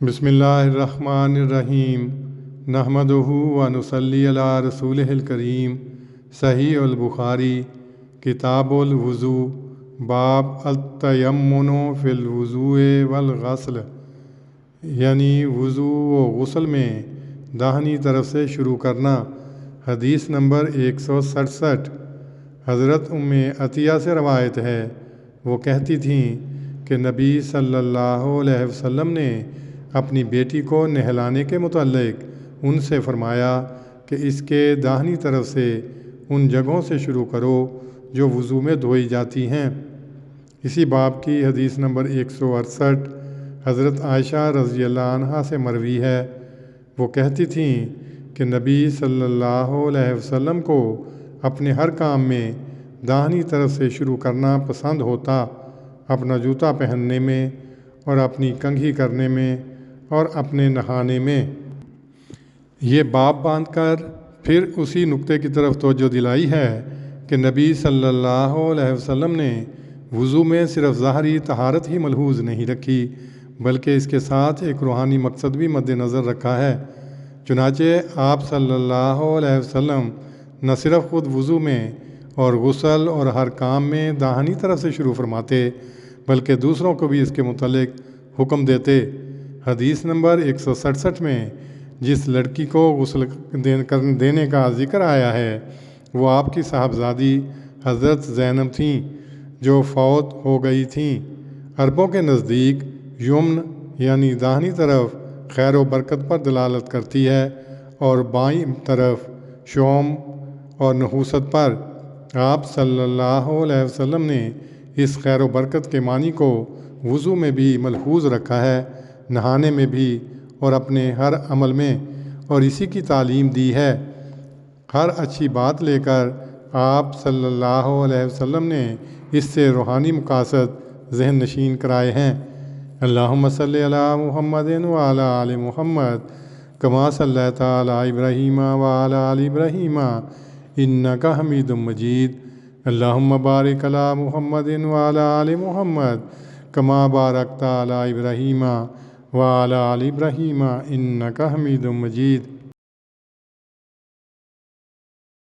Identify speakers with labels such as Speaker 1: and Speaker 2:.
Speaker 1: بسم اللہ الرحمن الرحیم نحمدہ و نصلی علی رسولہ الکریم۔ صحیح البخاری کتاب الوضو باب التیمن فی الوضوء والغسل، یعنی وضو و غسل میں داہنی طرف سے شروع کرنا۔ حدیث نمبر 167۔ حضرت ام عطیہ سے روایت ہے، وہ کہتی تھیں کہ نبی صلی اللہ علیہ وسلم نے اپنی بیٹی کو نہلانے کے متعلق ان سے فرمایا کہ اس کے داہنی طرف سے ان جگہوں سے شروع کرو جو وضو میں دھوئی جاتی ہیں۔ اسی باب کی حدیث نمبر 168 حضرت عائشہ رضی اللہ عنہا سے مروی ہے، وہ کہتی تھیں کہ نبی صلی اللہ علیہ وسلم کو اپنے ہر کام میں داہنی طرف سے شروع کرنا پسند ہوتا، اپنا جوتا پہننے میں اور اپنی کنگھی کرنے میں اور اپنے نہانے میں۔ یہ باب باندھ کر پھر اسی نقطے کی طرف توجہ دلائی ہے کہ نبی صلی اللہ علیہ وسلم نے وضو میں صرف ظاہری طہارت ہی ملحوظ نہیں رکھی، بلکہ اس کے ساتھ ایک روحانی مقصد بھی مد نظر رکھا ہے۔ چنانچہ آپ صلی اللہ علیہ وسلم نہ صرف خود وضو میں اور غسل اور ہر کام میں داہنی طرف سے شروع فرماتے، بلکہ دوسروں کو بھی اس کے متعلق حکم دیتے۔ حدیث نمبر 167 میں جس لڑکی کو غسل دینے کا ذکر آیا ہے وہ آپ کی صاحبزادی حضرت زینب تھیں، جو فوت ہو گئی تھیں۔ عربوں کے نزدیک یمن یعنی داہنی طرف خیر و برکت پر دلالت کرتی ہے اور بائیں طرف شوم اور نحوست پر۔ آپ صلی اللہ علیہ وسلم نے اس خیر و برکت کے معنی کو وضو میں بھی ملحوظ رکھا ہے، نہانے میں بھی اور اپنے ہر عمل میں، اور اسی کی تعلیم دی ہے۔ ہر اچھی بات لے کر آپ صلی اللہ علیہ وسلم نے اس سے روحانی مقاصد ذہن نشین کرائے ہیں۔ اللہم صلی علی محمد وعلی آل محمد کما صلیت علی ابراہیم وعلی آل ابراہیم انک حمید مجید۔ اللہم بارک علی محمد وعلی آل محمد کما بارکت علی ابراہیم وعلی آل ابراہیم انک حمید مجید۔